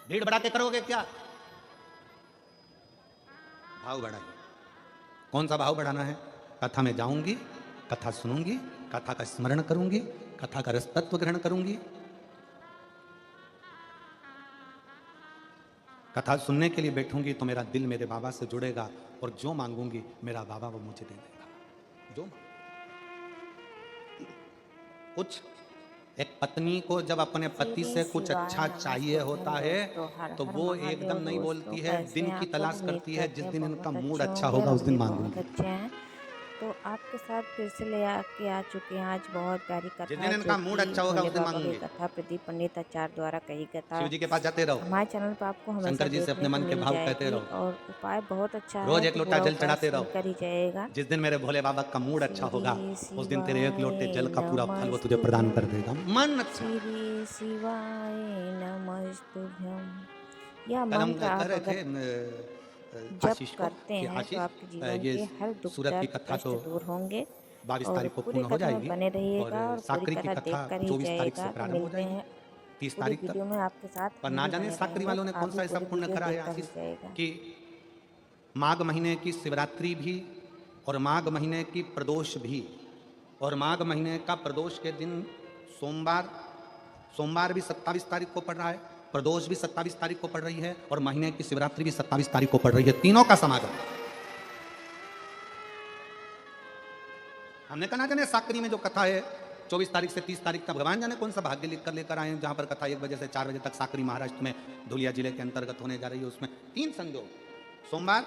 भीड़ बढ़ा के करोगे क्या? भाव बढ़ाइए। कौन सा भाव बढ़ाना है? कथा में जाऊंगी, कथा सुनूंगी, कथा का स्मरण करूंगी, कथा का रस तत्व ग्रहण करूंगी। कथा सुनने के लिए बैठूंगी तो मेरा दिल मेरे बाबा से जुड़ेगा और जो मांगूंगी मेरा बाबा वो मुझे दे देगा। जो कुछ एक पत्नी को जब अपने पति से कुछ अच्छा चाहिए होता है तो वो एकदम नहीं बोलती है, दिन की तलाश करती है, जिस दिन इनका मूड अच्छा होगा उस दिन मांगूंगी। अच्छे हैं। तो आपके साथ फिर से ले आके आ चुके हैं आज बहुत प्यारी जिस कथा दिन जो इनका मूड कि अच्छा होगा भोले उस दिन बाबा की मांगूंगी। कथा प्रदीप पंडित आचार्य द्वारा कही कथा शिव जी के पास जाते रहो, हमारे चैनल पर आपको हमेशा शंकर जी से देखने अपने को मन के मिल भाव कहते जाएगी रहो, और उपाय बहुत अच्छा रोज है एक तो लोटा पूरा जल उपाय चढ़ाते रहो। सुनकर ही जाइएगा। जिस दिन मेरे भोले बाबा का मूड अच्छा होगा श्री उस दिन तेरे एक लोटे जल शिवाय का पूरा फल वो तुझे प्रदान कर नमस्तुभ्यं। देगा। मन अच्छा। श्री शिवाय नमस्तुभ्यं। यह कल हम मंत्र कह आप रहे अगर थे जप आशीष को करते कि हैं तो आशीष आपके जीवन ये के हर दुख सूरत की दर्द कथा तो कष्ट दूर होंगे। 22 और तारीख को पूरी पूर्ण हो कथा में जाएगी बने और रहिएगा और पूरी साकरी की कथा कथा देख कर ही 24 तारीख से जाइएगा। तो प्रारंभ हो मिलते जाएगी हैं 30 पूरी तारीख तक। वीडियो में आपके साथ पर हम ना भी जाने बने साकरी रहेंगे। वालों ने तो कौन आप भी सा ऐसा पूरी पुण्य वीडियो करा है देखकर आशीष ही जाइएगा। कि माघ महीने की शिवरात्रि भी और माघ महीने की प्रदोष भी और माघ महीने का प्रदोष के दिन सोमवार सोमवार भी 27 तारीख को पड़ रहा है, प्रदोष भी 27 तारीख को पड़ रही है और महीने की शिवरात्रि भी 27 तारीख को पड़ रही है। तीनों का समागम। हमने कहा ना जाने साकरी में जो कथा है 24 तारीख से 30 तारीख तक, भगवान जाने कौन सा भाग्य लिख कर लेकर आए हैं जहां पर कथा 1 बजे से 4 बजे तक साकरी महाराष्ट्र में धुलिया जिले के अंतर्गत होने जा रही है। उसमें 3 संयोग, सोमवार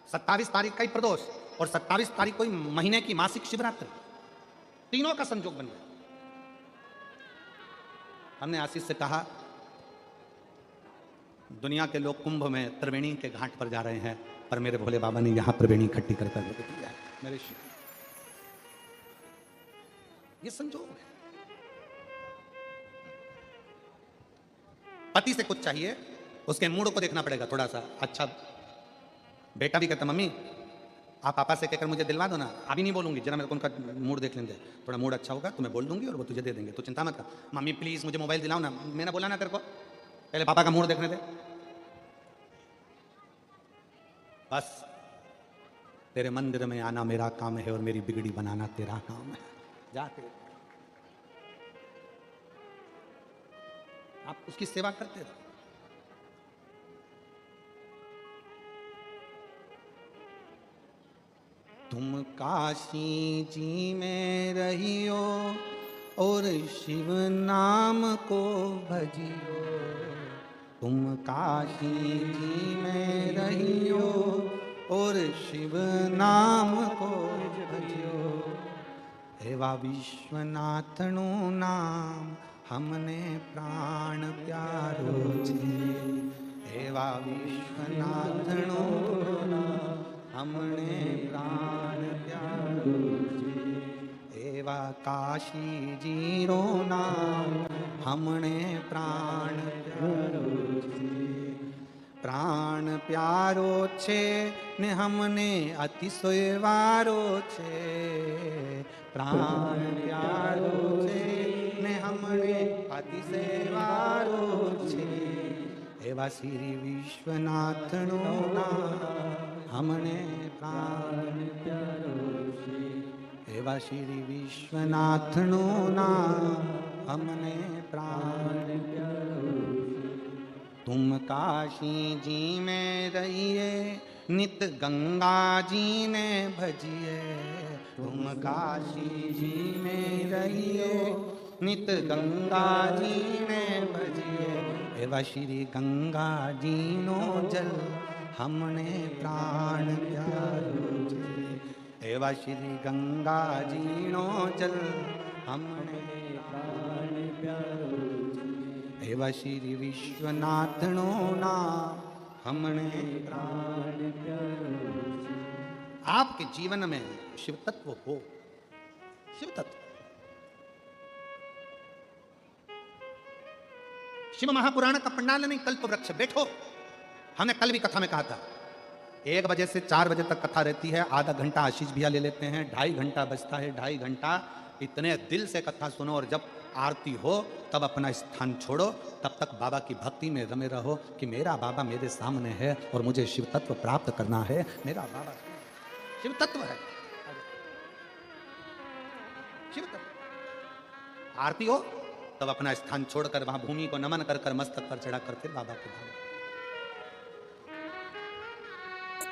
27 तारीख का ही प्रदोष और 27 तारीख को ही महीने की मासिक शिवरात्रि, तीनों का संयोग बन गया। हमने आशीष से कहा दुनिया के लोग कुंभ में त्रिवेणी के घाट पर जा रहे हैं पर मेरे भोले बाबा ने यहां त्रिवेणी इकट्ठी कर दिया है। मेरे शिव, ये संजोग है। पति से कुछ चाहिए उसके मूड को देखना पड़ेगा थोड़ा सा अच्छा। बेटा भी कहता मम्मी आप पापा से कहकर मुझे दिलवा दो ना। अभी नहीं बोलूंगी, जरा मेरे को उनका मूड देख लेंगे, थोड़ा मूड अच्छा होगा तो मैं बोल दूंगी और वो तुझे दे देंगे, तो चिंता मत कर। मम्मी प्लीज मुझे मोबाइल दिलाओ ना। मैंने बोला ना तेरे को पहले पापा का मूड देखने दे। बस तेरे मंदिर में आना मेरा काम है और मेरी बिगड़ी बनाना तेरा काम है। जाके आप उसकी सेवा करते रहो। तुम काशी जी में रहियो और शिव नाम को भजियो। तुम काशी जी में रहियो और शिव नाम को भजियो। एवा विश्वनाथनु नाम हमने प्राण प्यारो छे। एवा विश्वनाथनु हमने प्राण प्यारो छे। एवा काशी जीरो नाम हमने प्राण प्यारो छे। प्राण प्यारो छे ने हमने अतिशय वारो छे। प्राण प्यारो छे ने हमने अतिशय वारो छे। एवा श्री विश्वनाथनु नाम हमने प्राण प्यारो छे। एवा श्री विश्वनाथनु नाम हमने प्राण प्यारो छे। तुम काशी जी में रहिए नित गंगा जी ने भजिए। तुम काशी जी में रहिए नित गंगा जी ने भजिए। एवा श्री गंगा जी नो जल हमने प्राण प्यारो छे। एवा श्री गंगा जी नो जल हमने प्राण प्यारो छे। एवा श्री विश्वनाथनो नाम हमने प्राण प्यारो छे। आपके जीवन में शिव तत्व हो, शिव तत्व। शिव महापुराण का पंडाल नहीं कल्प वृक्ष। बैठो, हमने कल भी कथा में कहा था 1 बजे से 4 बजे तक कथा रहती है। आधा घंटा आशीष भैया ले लेते हैं, 2.5 घंटा बचता है। 2.5 घंटा इतने दिल से कथा सुनो और जब आरती हो तब अपना स्थान छोड़ो, तब तक बाबा की भक्ति में रमे रहो कि मेरा बाबा मेरे सामने है और मुझे शिव तत्व प्राप्त करना है। मेरा बाबा शिव तत्व है, शिव तत्व। आरती हो तब अपना स्थान छोड़कर वहां भूमि को नमन कर कर मस्तक पर चढ़ा कर फिर बाबा के धाम।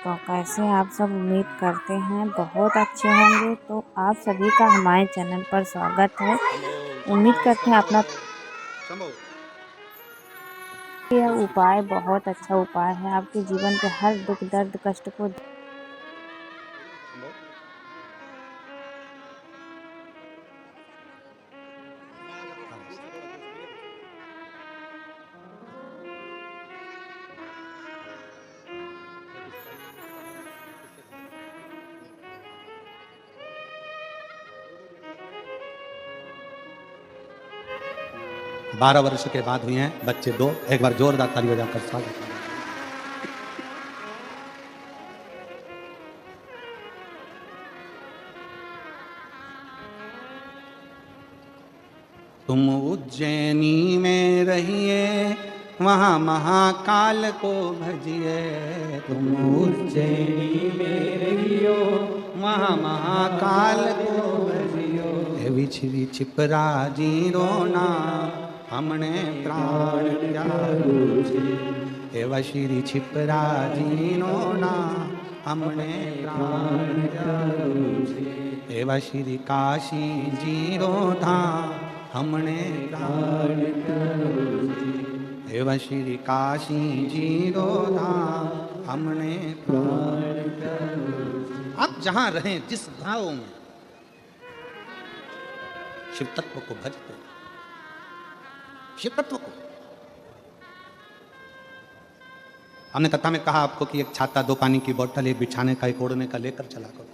तो कैसे आप सब उम्मीद करते हैं बहुत अच्छे होंगे। तो आप सभी का हमारे चैनल पर स्वागत है। उम्मीद करते हैं अपना यह उपाय बहुत अच्छा उपाय है, आपके जीवन के हर दुख दर्द कष्ट को 12 वर्ष के बाद हुए हैं बच्चे 2। एक बार जोरदार ताली बजाकर स्वागत करें। तुम उज्जैनी में रहिए वहाँ महाकाल को भजिए, तुम उज्जैनी में रहियो वहाँ महाकाल को भजियो। विछरी छिपरा जी रोना हमने प्राण त्यागो छे, एवा श्री छिपरा जी रोना हमने प्राण त्यागो छे, एवा श्री काशी जी रोधा हमने प्राण त्यागो छे, एवा श्री काशी जी रोधा हमने प्राण त्यागो छे। आप जहां रहें जिस गांव में शिव तत्व को भजते, शिव तत्व को। हमने कथा में कहा आपको कि एक छाता, 2 पानी की बोतल, एक बिछाने का, एक ओढ़ने का लेकर चला करो,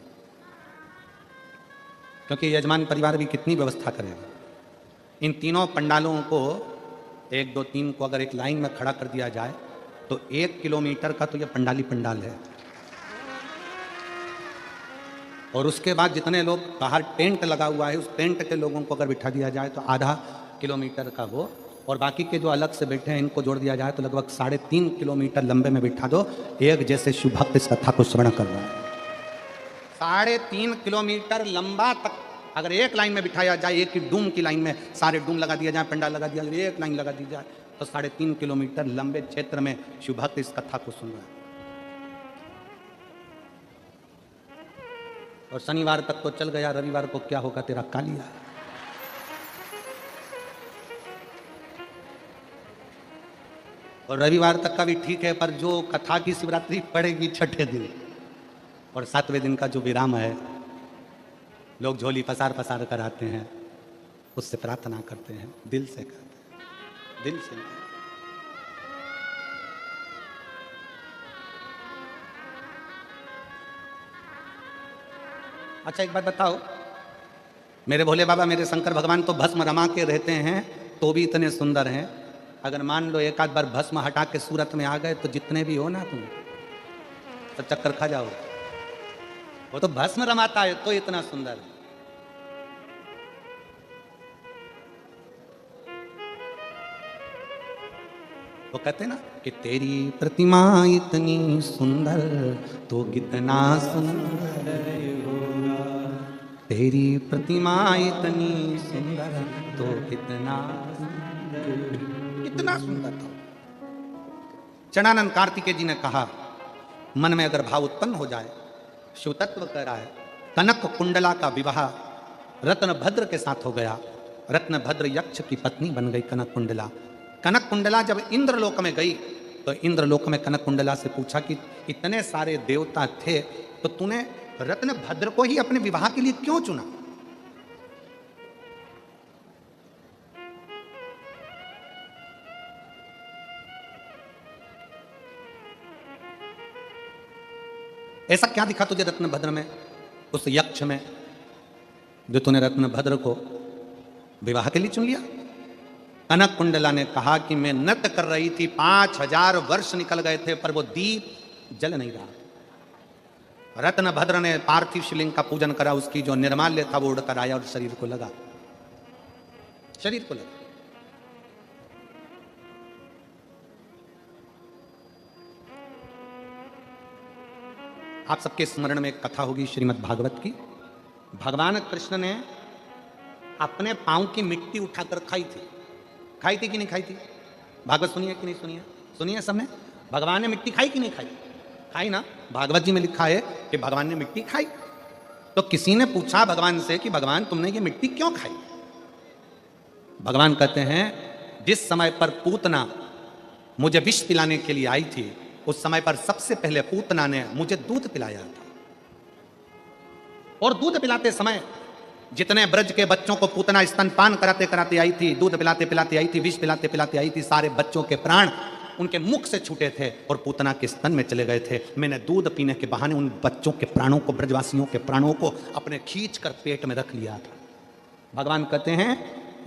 क्योंकि यजमान परिवार भी कितनी व्यवस्था करेगा। इन तीनों पंडालों को 1 2 3 को अगर एक लाइन में खड़ा कर दिया जाए तो 1 किलोमीटर का तो यह पंडाली पंडाल है। और उसके बाद जितने लोग बाहर टेंट लगा हुआ है उस टेंट के लोगों को अगर बिठा दिया जाए तो आधा किलोमीटर का वो, और बाकी के जो अलग से बैठे हैं इनको जोड़ दिया जाए तो लगभग 3.5 किलोमीटर लंबे में बिठा दो। एक जैसे शिव भक्त इस कथा को श्रवण कर रहा है। 3.5 किलोमीटर लंबा तक अगर एक लाइन में बिठाया जाए, एक ही डूम की लाइन में सारे डूम लगा दिया जाए, पंडाल लगा दिया जाए, एक लाइन लगा दी जाए तो 3.5 किलोमीटर लंबे क्षेत्र में शिव भक्त इस कथा को सुन रहा है। और शनिवार तक तो चल गया, रविवार को क्या होगा तेरा कालिया। और रविवार तक का भी ठीक है, पर जो कथा की शिवरात्रि पड़ेगी 6ठे दिन और 7वें दिन का जो विराम है, लोग झोली पसार पसार कर आते हैं, उससे प्रार्थना करते हैं, दिल से करते हैं, दिल से। अच्छा एक बात बताओ, मेरे भोले बाबा, मेरे शंकर भगवान तो भस्म रमा के रहते हैं तो भी इतने सुंदर हैं। अगर मान लो एक आध बार भस्म हटा के सूरत में आ गए तो जितने भी हो ना तुम तो चक्कर खा जाओ। वो तो भस्म रमाता है तो इतना सुंदर है। वो कहते ना कि तेरी प्रतिमा इतनी सुंदर तो कितना सुंदर होगा, तेरी प्रतिमा इतनी सुंदर तो कितना सुंदर था। चरणानंद कार्तिकेय जी ने कहा, मन में अगर भाव उत्पन्न हो जाए, शिव तत्व कह रहा है, कनक कुंडला का विवाह रत्नभद्र के साथ हो गया। रत्नभद्र यक्ष की पत्नी बन गई कनक कुंडला। कनक कुंडला जब इंद्रलोक में गई तो इंद्रलोक में कनक कुंडला से पूछा कि इतने सारे देवता थे तो तूने रत्नभद्र को ही अपने विवाह के लिए क्यों चुना? ऐसा क्या दिखा तुझे रत्नभद्र में, उस यक्ष में, जो तूने रत्नभद्र को विवाह के लिए चुन लिया? कनक कुंडला ने कहा कि मैं नृत्य कर रही थी, 5000 वर्ष निकल गए थे पर वो दीप जल नहीं रहा। रत्नभद्र ने पार्थिव शिवलिंग का पूजन करा, उसकी जो निर्माल्य था वो उड़कर आया और शरीर को लगा। शरीर को लगा। आप सबके स्मरण में एक कथा होगी श्रीमद् भागवत की। भगवान कृष्ण ने अपने पांव की मिट्टी उठाकर खाई थी कि नहीं खाई थी? भागवत सुनिए कि नहीं सुनिए? सुनिए सबने। भगवान ने मिट्टी खाई कि नहीं खाई? खाई ना। भागवत जी में लिखा है कि भगवान ने मिट्टी खाई। तो किसी ने पूछा भगवान से कि भगवान तुमने ये मिट्टी क्यों खाई? भगवान कहते हैं जिस समय पर पूतना मुझे विष पिलाने के लिए आई थी, उस समय पर सबसे पहले पूतना ने मुझे दूध पिलाया था। और दूध पिलाते समय जितने ब्रज के बच्चों को पूतना स्तनपान कराते कराते आई थी, दूध पिलाते पिलाते आई थी, विष पिलाते पिलाते आई थी, सारे बच्चों के प्राण उनके मुख से छूटे थे और पूतना के स्तन में चले गए थे। मैंने दूध पीने के बहाने उन बच्चों के प्राणों को, ब्रजवासियों के प्राणों को अपने खींच कर पेट में रख लिया था। भगवान कहते हैं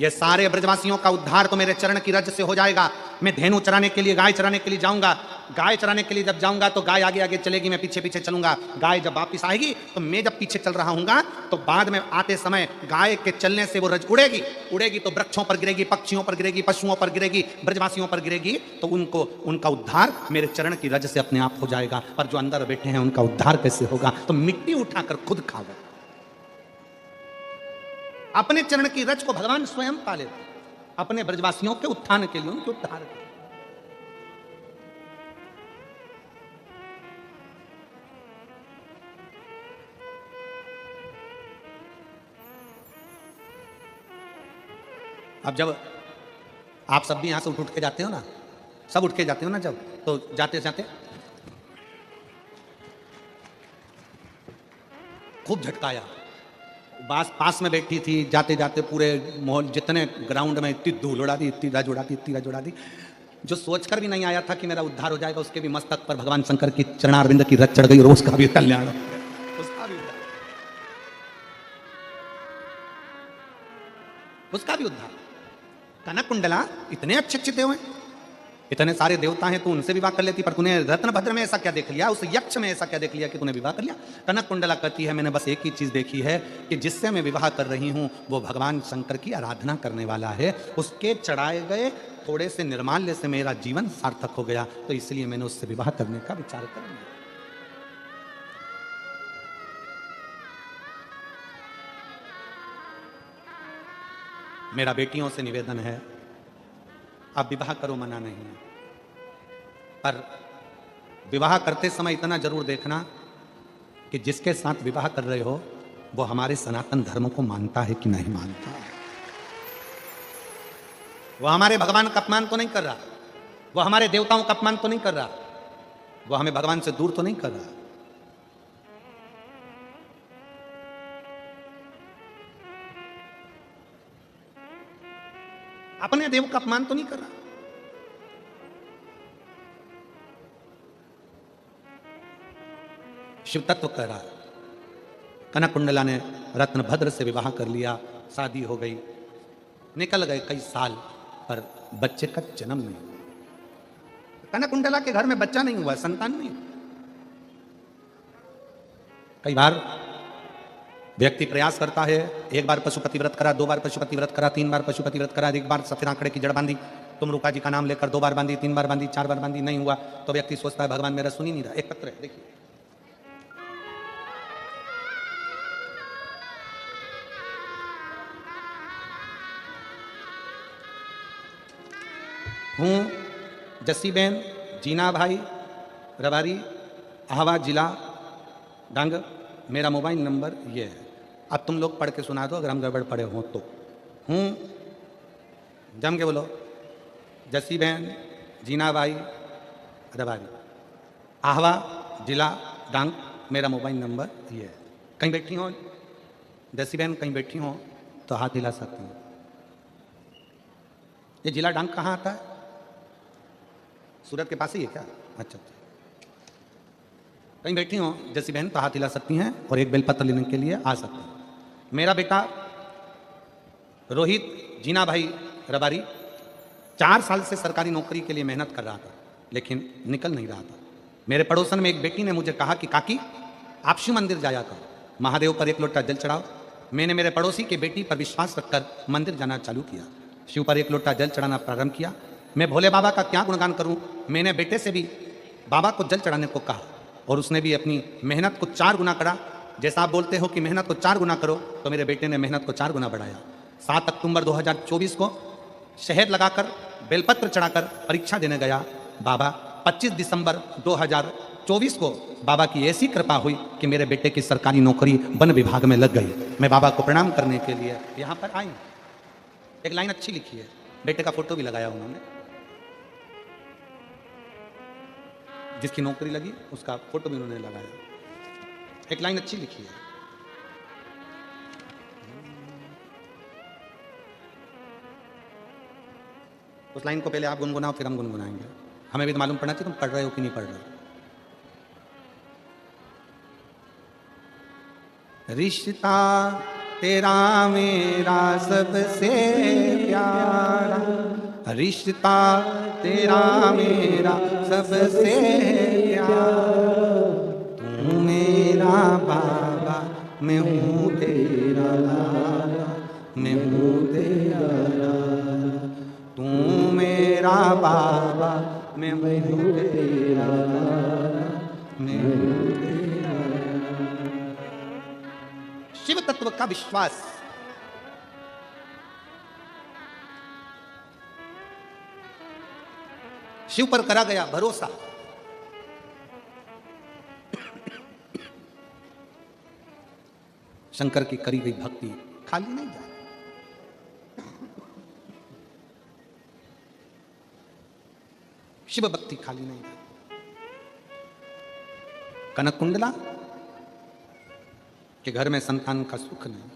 ये सारे ब्रजवासियों का उद्धार तो मेरे चरण की रज से हो जाएगा। मैं धेनु चराने के लिए, गाय चराने के लिए जाऊंगा। गाय चराने के लिए जब जाऊंगा तो गाय आगे आगे चलेगी, मैं पीछे पीछे चलूंगा। गाय जब वापिस आएगी तो मैं जब पीछे चल रहा हूंगा तो बाद में आते समय गाय के चलने से वो रज उड़ेगी तो वृक्षों पर गिरेगी, पक्षियों पर गिरेगी, पशुओं पर गिरेगी, ब्रजवासियों पर गिरेगी, तो उनको उनका उद्धार मेरे चरण की रज से अपने आप हो जाएगा। पर जो अंदर बैठे हैं उनका उद्धार कैसे होगा? तो मिट्टी उठाकर खुद खाओ। अपने चरण की रज को भगवान स्वयं पा लेते, अपने ब्रजवासियों के उत्थान के लिए, उनके उद्धार के लिए। अब जब आप सब भी यहां से उठ के जाते हो ना, सब उठ के जाते हो ना, जब तो जाते जाते खूब झटकाया। पास में बैठी थी, जाते जाते पूरे मोहल जितने ग्राउंड में इतनी धूल उड़ा दी, इतनी रज उड़ा दी, इतनी रज उड़ा दी। जो सोचकर भी नहीं आया था कि मेरा उद्धार हो जाएगा, उसके भी मस्तक पर भगवान शंकर की चरणारविंद की रज चढ़ गई, रोज का भी कल्याण, उसका भी उद्धार। कनक कुंडला इतने अच्छे अच्छे देव हैं, इतने सारे देवता हैं, तू उनसे विवाह कर लेती, पर तूने रत्नभद्र में ऐसा क्या देख लिया, उस यक्ष में ऐसा क्या देख लिया कि तूने विवाह कर लिया? कनक कुंडला कहती है मैंने बस एक ही चीज देखी है कि जिससे मैं विवाह कर रही हूं वो भगवान शंकर की आराधना करने वाला है, उसके चढ़ाए गए थोड़े से निर्माल्य से मेरा जीवन सार्थक हो गया, तो इसलिए मैंने उससे विवाह करने का विचार कर लिया। मेरा बेटियों से निवेदन है, आप विवाह करो, मना नहीं है, पर विवाह करते समय इतना जरूर देखना कि जिसके साथ विवाह कर रहे हो वो हमारे सनातन धर्म को मानता है कि नहीं मानता। वो हमारे भगवान का अपमान तो नहीं कर रहा, वो हमारे देवताओं का अपमान तो नहीं कर रहा, वो हमें भगवान से दूर तो नहीं कर रहा। अपने देव का अपमान तो नहीं कर रहा। शिव तत्व कह रहा। कनक कुंडला ने रत्नभद्र से विवाह कर लिया, शादी हो गई, निकल गए कई साल, पर बच्चे का जन्म नहीं हुआ। कनक कुंडला के घर में बच्चा नहीं हुआ, संतान नहीं। कई बार व्यक्ति प्रयास करता है, एक बार पशुपति व्रत करा, 2 बार पशुपति व्रत करा, 3 बार पशुपति व्रत करा, 1 बार सफेद आंकड़े की जड़ बांधी, तुम रुका जी का नाम लेकर 2 बार बांधी, 3 बार बांधी, 4 बार बांधी, नहीं हुआ, तो व्यक्ति सोचता है भगवान मेरा सुन ही नहीं रहा। एक पत्र है, देखिए, हूँ जसीबेन जीना भाई रबारी, आहवा जिला डांग, मेरा मोबाइल नंबर ये है। अब तुम लोग पढ़ के सुना दो अगर हम गड़बड़ पढ़े हों तो। हूँ, जम के बोलो, जसीबेन जीना भाई रबारी, आहवा जिला डांग, मेरा मोबाइल नंबर ये है। कहीं बैठी हो जसीबेन, कहीं बैठी हो तो हाथ हिला सकती हूँ। ये जिला डांग कहाँ आता है? सूरत के पास ही है क्या? अच्छा, कहीं बैठी हो जैसी बहन तो हाथ हिला सकती हैं और एक बेलपत्र लेने के लिए आ सकते हैं। मेरा बेटा रोहित जीना भाई रबारी 4 साल से सरकारी नौकरी के लिए मेहनत कर रहा था, लेकिन निकल नहीं रहा था। मेरे पड़ोसन में एक बेटी ने मुझे कहा कि काकी आप शिव मंदिर जाया करो, महादेव पर 1 लोटा जल चढ़ाओ। मैंने मेरे पड़ोसी की बेटी पर विश्वास रखकर मंदिर जाना चालू किया। शिव पर एक लोटा जल चढ़ाना प्रारंभ किया। मैं भोले बाबा का क्या गुणगान करूं। मैंने बेटे से भी बाबा को जल चढ़ाने को कहा और उसने भी अपनी मेहनत को 4 गुना करा। जैसा आप बोलते हो कि मेहनत को 4 गुना करो, तो मेरे बेटे ने मेहनत को 4 गुना बढ़ाया। 7 अक्टूबर 2024 को शहद लगाकर बेलपत्र चढ़ाकर परीक्षा देने गया बाबा। 25 दिसंबर 2024 को बाबा की ऐसी कृपा हुई कि मेरे बेटे की सरकारी नौकरी वन विभाग में लग गई। मैं बाबा को प्रणाम करने के लिए यहाँ पर आई। एक लाइन अच्छी लिखी है, बेटे का फोटो भी लगाया उन्होंने। जिसकी नौकरी लगी उसका फोटो भी उन्होंने लगाया। एक लाइन अच्छी लिखी है। उस लाइन को पहले आप गुनगुनाओ, फिर हम गुनगुनाएंगे। हमें भी तो मालूम पड़ना चाहिए तुम पढ़ रहे हो कि नहीं पढ़ रहे हो। रिश्ता तेरा मेरा सबसे प्यारा, रिश्ता तेरा मेरा सबसे प्यारा। तू मेरा बाबा, मैं हूँ तेरा लाला, मैं हूँ तेरा लाला। तू मेरा बाबा, मैं हूँ तेरा लाला, मैं हूँ तेरा लाला। शिव तत्व का विश्वास। शिव पर करा गया भरोसा। शंकर की करी गई भक्ति खाली नहीं जाती। शिव भक्ति खाली नहीं जाती। कनक कुंडला के घर में संतान का सुख नहीं।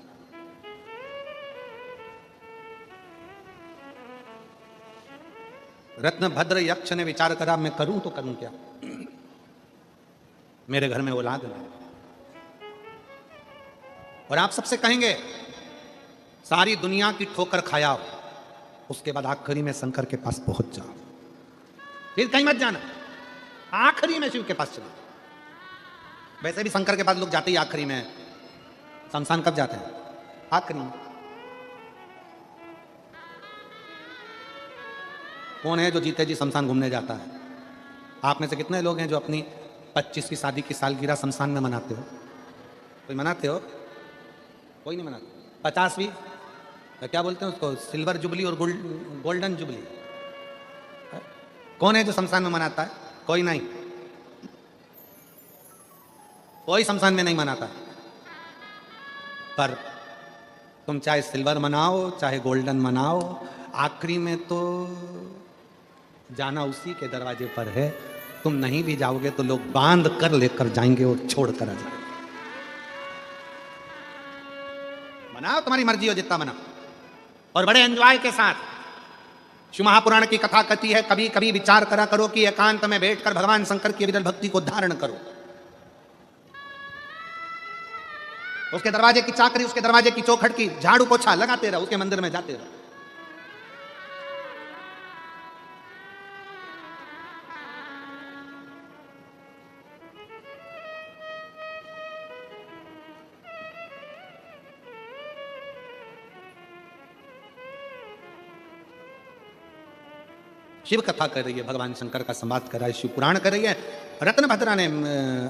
रत्नभद्र यक्ष ने विचार करा, मैं करूं तो करूं क्या, मेरे घर में औलाद नहीं। और आप सबसे कहेंगे सारी दुनिया की ठोकर खाया, उसके बाद आखिरी में शंकर के पास पहुंच जाओ, फिर कहीं मत जाना, आखिरी में शिव के पास चलो। वैसे भी शंकर के पास लोग जाते ही आखिरी में। शमशान कब जाते हैं? आखिरी में। कौन है जो जीते जी शमशान घूमने जाता है? आप में से कितने लोग हैं जो अपनी 25 की शादी की सालगिरह शमशान में मनाते हो? कोई मनाते हो? कोई नहीं मनाता। 50वीं क्या बोलते हैं उसको, सिल्वर जुबली और गोल्डन जुबली, कौन है जो शमशान में मनाता है? कोई नहीं, कोई शमशान में नहीं मनाता। पर तुम चाहे सिल्वर मनाओ चाहे गोल्डन मनाओ, आखिरी में तो जाना उसी के दरवाजे पर है। तुम नहीं भी जाओगे तो लोग बांध कर लेकर जाएंगे और छोड़ कर आ जाएंगे। मनाओ, तुम्हारी मर्जी हो जितना मनाओ, और बड़े एंजॉय के साथ। शिव महापुराण की कथा कहती है, कभी कभी विचार करा करो कि एकांत में बैठकर भगवान शंकर की विरल भक्ति को धारण करो। उसके दरवाजे की चाकरी, उसके दरवाजे की चौखट की झाड़ू पोछा लगाते रहो, उसके मंदिर में जाते रहो। शिव कथा कर रही है, भगवान शंकर का संवाद कर रहा है, शिव पुराण कर रही है। रत्नभद्रा ने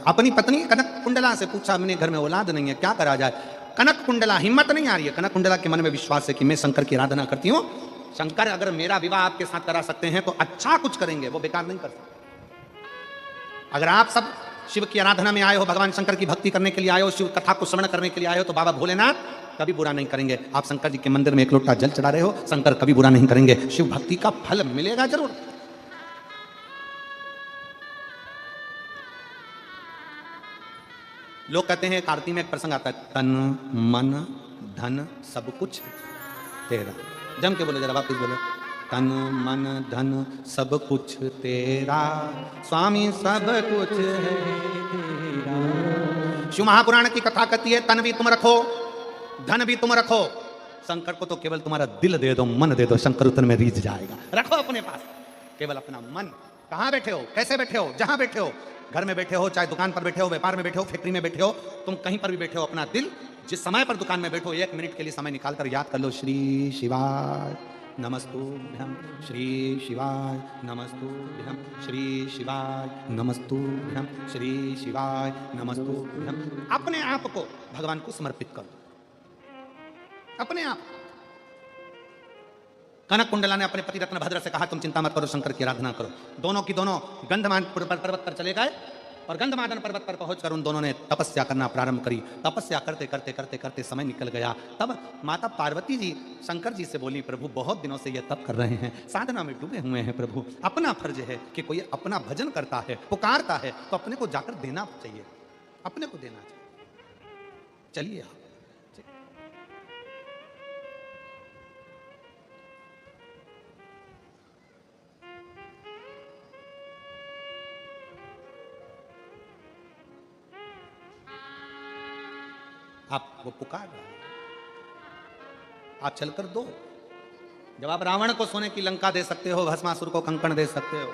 अपनी पत्नी कनक कुंडला से पूछा, मेरे घर में औलाद नहीं है, क्या करा जाए? कनक कुंडला, हिम्मत नहीं आ रही है। कनक कुंडला के मन में विश्वास है कि मैं शंकर की आराधना करती हूँ, शंकर अगर मेरा विवाह आपके साथ करा सकते हैं तो अच्छा कुछ करेंगे, वो बेकार नहीं कर सकते। अगर आप सब शिव की आराधना में आए हो, भगवान शंकर की भक्ति करने के लिए आए हो, शिव कथा को श्रवण करने के लिए आए हो, तो बाबा भोलेनाथ कभी बुरा नहीं करेंगे। आप शंकर जी के मंदिर में एक लोटा जल चढ़ा रहे हो, शंकर कभी बुरा नहीं करेंगे। शिव भक्ति का फल मिलेगा जरूर। लोग कहते हैं, आरती में एक प्रसंग आता है, तन मन धन सब कुछ तेरा। जम के बोलो, जरा वापिस बोलो, तन मन धन सब कुछ तेरा, स्वामी सब कुछ है तेरा। शिव महापुराण की कथा कहती है, तन भी तुम रखो, धन भी तुम रखो, शंकर को तो केवल तुम्हारा दिल दे दो, मन दे दो, शंकर उतन में रीझ जाएगा। रखो अपने पास केवल अपना मन। कहाँ बैठे हो, कैसे बैठे हो, जहां बैठे हो, घर में बैठे हो, चाहे दुकान पर बैठे हो, व्यापार में बैठे हो, फैक्ट्री में बैठे हो, तुम कहीं पर भी बैठे हो, अपना दिल जिस समय पर दुकान में बैठो, 1 मिनट के लिए समय निकालकर याद कर लो, श्री शिवाय नमस्तुभ्यं श्री शिवाय नमस्तुभ्यं श्री शिवाय नमस्तुभ्यं श्री शिवाय नमस्तुभ्यं। अपने आप को भगवान को समर्पित कर दो, अपने आप। कनक कुंडला ने अपने पति रत्न भद्र से कहा तुम चिंता मत करो, शंकर की आराधना करो। दोनों की दोनों गंधमान पर्वत पर चले गए और गंधमादन पर्वत पर पहुंचकर उन दोनों ने तपस्या करना प्रारंभ करी। तपस्या करते करते करते करते समय निकल गया। तब माता पार्वती जी शंकर जी से बोली प्रभु बहुत दिनों से ये तप कर रहे हैं, साधना में डूबे हुए हैं प्रभु, अपना फर्ज है कि कोई अपना भजन करता है, पुकारता है तो अपने को जाकर देना चाहिए, अपने को देना चाहिए। चलिए आप वो पुकार रहे हैं, आप चलकर दो। जब आप रावण को सोने की लंका दे सकते हो, भस्मासुर को कंकण दे सकते हो,